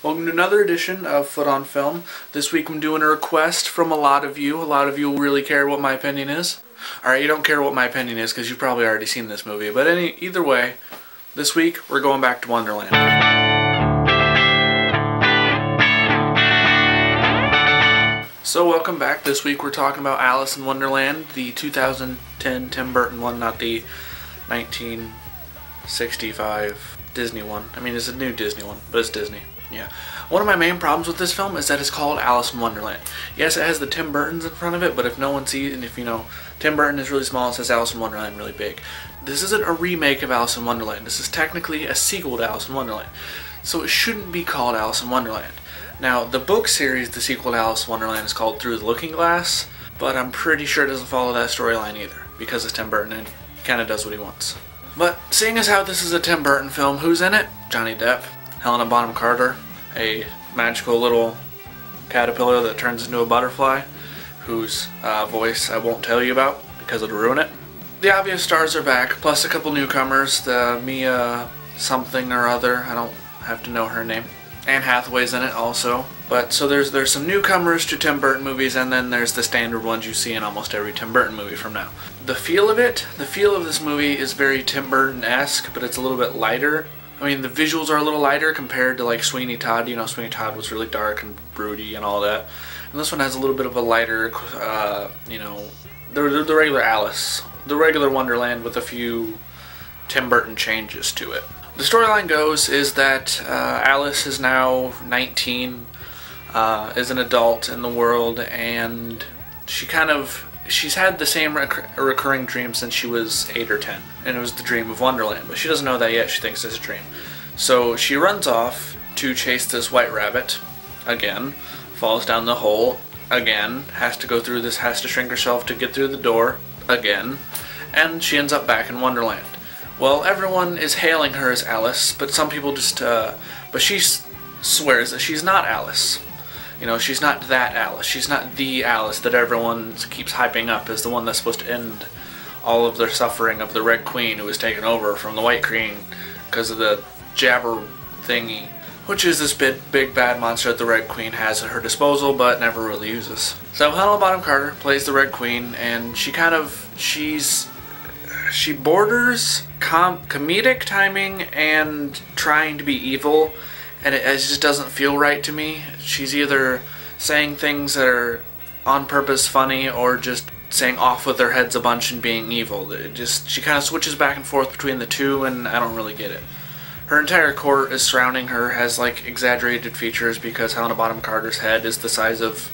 Welcome to another edition of Foot on Film. This week I'm doing a request from a lot of you. A lot of you really care what my opinion is. Alright, you don't care what my opinion is because you've probably already seen this movie. But either way, this week we're going back to Wonderland. So welcome back. This week we're talking about Alice in Wonderland, the 2010 Tim Burton one, not the 1965 Disney one. I mean, it's a new Disney one, but it's Disney. Yeah. One of my main problems with this film is that it's called Alice in Wonderland. Yes, it has the Tim Burtons in front of it, but if no one sees, and if you know, Tim Burton is really small, it says Alice in Wonderland really big. This isn't a remake of Alice in Wonderland. This is technically a sequel to Alice in Wonderland. So it shouldn't be called Alice in Wonderland. Now, the book series, the sequel to Alice in Wonderland, is called Through the Looking Glass, but I'm pretty sure it doesn't follow that storyline either, because it's Tim Burton and he kind of does what he wants. But seeing as how this is a Tim Burton film, who's in it? Johnny Depp, Helena Bonham Carter, a magical little caterpillar that turns into a butterfly, whose voice I won't tell you about because it'll ruin it. The obvious stars are back, plus a couple newcomers, the Mia something or other, I don't have to know her name. Anne Hathaway's in it also. But so there's some newcomers to Tim Burton movies, and then there's the standard ones you see in almost every Tim Burton movie from now. The feel of this movie is very Tim Burton-esque, but it's a little bit lighter. I mean, the visuals are a little lighter compared to like Sweeney Todd. You know, Sweeney Todd was really dark and broody and all that. And this one has a little bit of a lighter, you know, the regular Alice, the regular Wonderland with a few Tim Burton changes to it. The storyline goes is that Alice is now 19, is an adult in the world, and she's had the same recurring dream since she was 8 or 10, and it was the dream of Wonderland, but she doesn't know that yet. She thinks it's a dream. So she runs off to chase this white rabbit, again, falls down the hole, again, has to go through this, has to shrink herself to get through the door, again, and she ends up back in Wonderland. Well, everyone is hailing her as Alice, but some people just, but she swears that she's not Alice. You know, she's not that Alice. She's not the Alice that everyone keeps hyping up as the one that's supposed to end all of their suffering of the Red Queen, who was taken over from the White Queen because of the jabber thingy, which is this big bad monster that the Red Queen has at her disposal but never really uses. So Helena Bonham Carter plays the Red Queen, and she borders comedic timing and trying to be evil, and it just doesn't feel right to me. She's either saying things that are on purpose funny or just saying off with their heads a bunch and being evil. She kind of switches back and forth between the two, and I don't really get it. Her entire court is surrounding her, has like exaggerated features because Helena Bonham Carter's head is the size of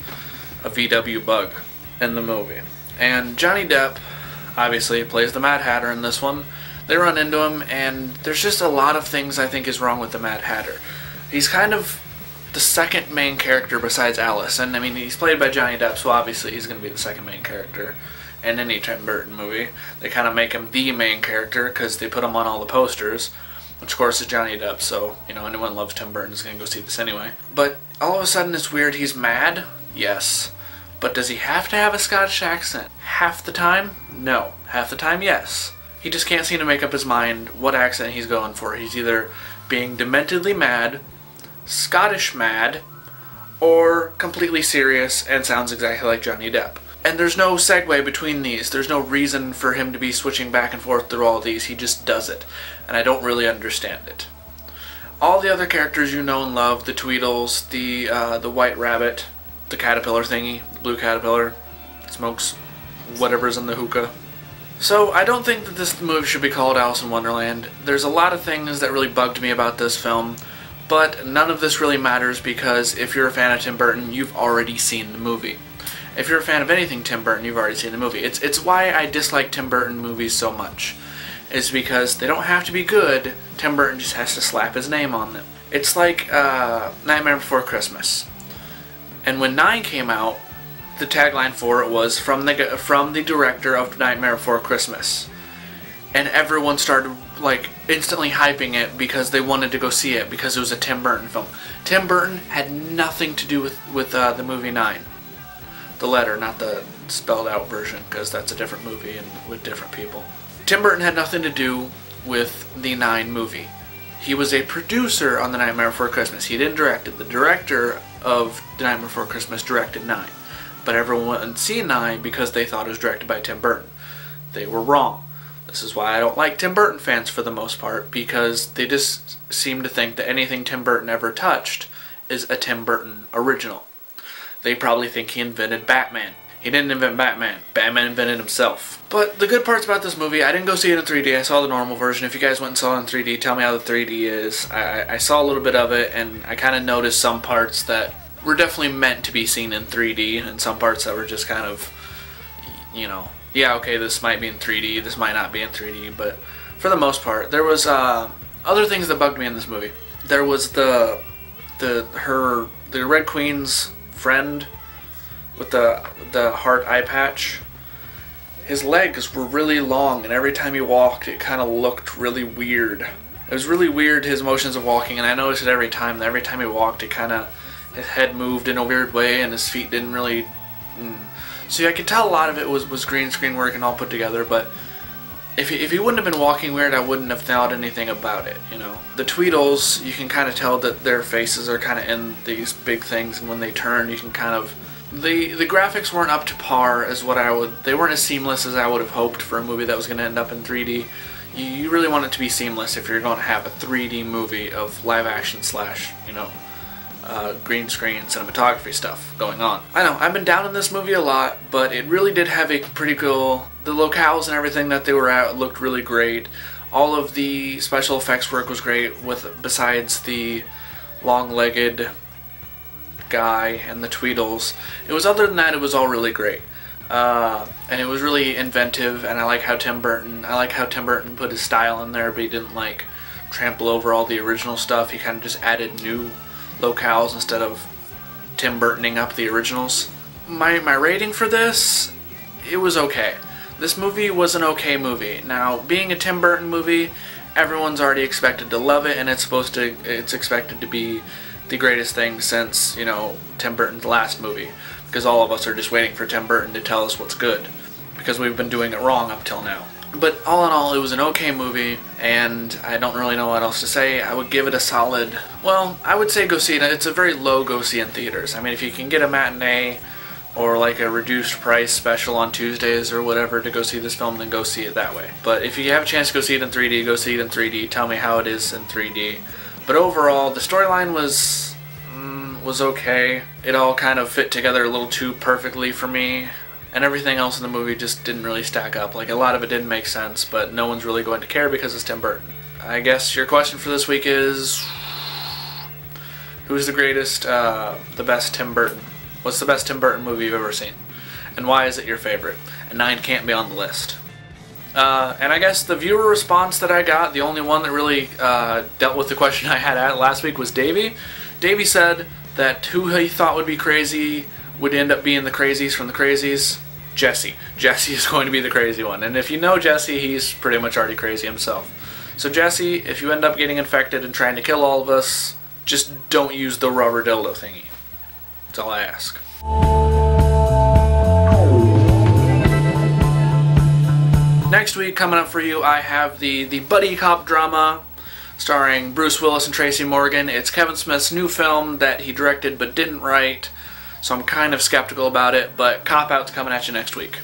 a VW bug in the movie. And Johnny Depp obviously plays the Mad Hatter in this one. They run into him, and there's just a lot of things I think is wrong with the Mad Hatter. He's kind of the second main character besides Alice, and I mean, he's played by Johnny Depp, so obviously he's going to be the second main character in any Tim Burton movie. They kind of make him the main character because they put him on all the posters, which of course is Johnny Depp, so, you know, anyone who loves Tim Burton is going to go see this anyway. But all of a sudden it's weird. He's mad? Yes. But does he have to have a Scottish accent? Half the time? No. Half the time, yes. He just can't seem to make up his mind what accent he's going for. He's either being dementedly mad, Scottish mad, or completely serious and sounds exactly like Johnny Depp. And there's no segue between these. There's no reason for him to be switching back and forth through all these. He just does it. And I don't really understand it. All the other characters you know and love, the Tweedles, the White Rabbit, the caterpillar thingy, the blue caterpillar, smokes whatever's in the hookah. So I don't think that this movie should be called Alice in Wonderland. There's a lot of things that really bugged me about this film, but none of this really matters because if you're a fan of Tim Burton, you've already seen the movie. If you're a fan of anything Tim Burton, you've already seen the movie. It's why I dislike Tim Burton movies so much. It's because they don't have to be good, Tim Burton just has to slap his name on them. It's like Nightmare Before Christmas. And when 9 came out, the tagline for it was from the director of Nightmare Before Christmas, and everyone started like instantly hyping it because they wanted to go see it because it was a Tim Burton film. Tim Burton had nothing to do with the movie 9, the letter, not the spelled out version, because that's a different movie and with different people. Tim Burton had nothing to do with the 9 movie. He was a producer on The Nightmare Before Christmas. He didn't direct it. The director of The Nightmare Before Christmas directed 9. But everyone went and see 9 because they thought it was directed by Tim Burton. They were wrong. This is why I don't like Tim Burton fans for the most part, because they just seem to think that anything Tim Burton ever touched is a Tim Burton original. They probably think he invented Batman. He didn't invent Batman. Batman invented himself. But the good parts about this movie, I didn't go see it in 3D. I saw the normal version. If you guys went and saw it in 3D, tell me how the 3D is. I saw a little bit of it, and I kind of noticed some parts that were definitely meant to be seen in 3D, and some parts that were just kind of, you know, yeah, okay, this might be in 3D, this might not be in 3D, but for the most part, there was other things that bugged me in this movie. There was the Red Queen's friend with the heart eye patch. His legs were really long, and every time he walked, it kind of looked really weird. It was really weird, his motions of walking, and I noticed it every time. Every time he walked, it kind of, his head moved in a weird way, and his feet didn't really... So I could tell a lot of it was green screen work and all put together, but if he wouldn't have been walking weird, I wouldn't have thought anything about it, you know. The Tweedles, you can kind of tell that their faces are kind of in these big things, and when they turn, you can kind of... The graphics weren't up to par as they weren't as seamless as I would have hoped for a movie that was going to end up in 3D. You really want it to be seamless if you're going to have a 3D movie of live action slash, you know, green screen cinematography stuff going on. I know, I've been down in this movie a lot, but it really did have a pretty cool... The locales and everything that they were at looked really great. All of the special effects work was great, besides the long-legged guy and the Tweedles. Other than that, it was all really great. And it was really inventive, and I like how Tim Burton put his style in there, but he didn't like trample over all the original stuff. He kind of just added new locales instead of Tim Burtoning up the originals. My rating for this, it was okay. This movie was an okay movie. Now, being a Tim Burton movie, everyone's already expected to love it, and it's expected to be the greatest thing since, you know, Tim Burton's last movie, because all of us are just waiting for Tim Burton to tell us what's good, because we've been doing it wrong up till now. But all in all, it was an okay movie, and I don't really know what else to say. I would give it a solid, well, I would say go see it. It's a very low go see in theaters. I mean, if you can get a matinee or like a reduced price special on Tuesdays or whatever to go see this film, then go see it that way. But if you have a chance to go see it in 3D, go see it in 3D. Tell me how it is in 3D. But overall, the storyline was okay. It all kind of fit together a little too perfectly for me, and everything else in the movie just didn't really stack up. Like, a lot of it didn't make sense, but no one's really going to care because it's Tim Burton. I guess your question for this week is, who's the greatest, the best Tim Burton? What's the best Tim Burton movie you've ever seen? And why is it your favorite? And 9 can't be on the list. And I guess the viewer response that I got, the only one that really dealt with the question I had last week, was Davey. Davey said that who he thought would be crazy would end up being the crazies from the crazies. Jesse. Jesse is going to be the crazy one. And if you know Jesse, he's pretty much already crazy himself. So Jesse, if you end up getting infected and trying to kill all of us, just don't use the rubber dildo thingy. That's all I ask. Next week, coming up for you, I have the buddy cop drama starring Bruce Willis and Tracy Morgan. It's Kevin Smith's new film that he directed but didn't write, so I'm kind of skeptical about it, but Cop Out's coming at you next week.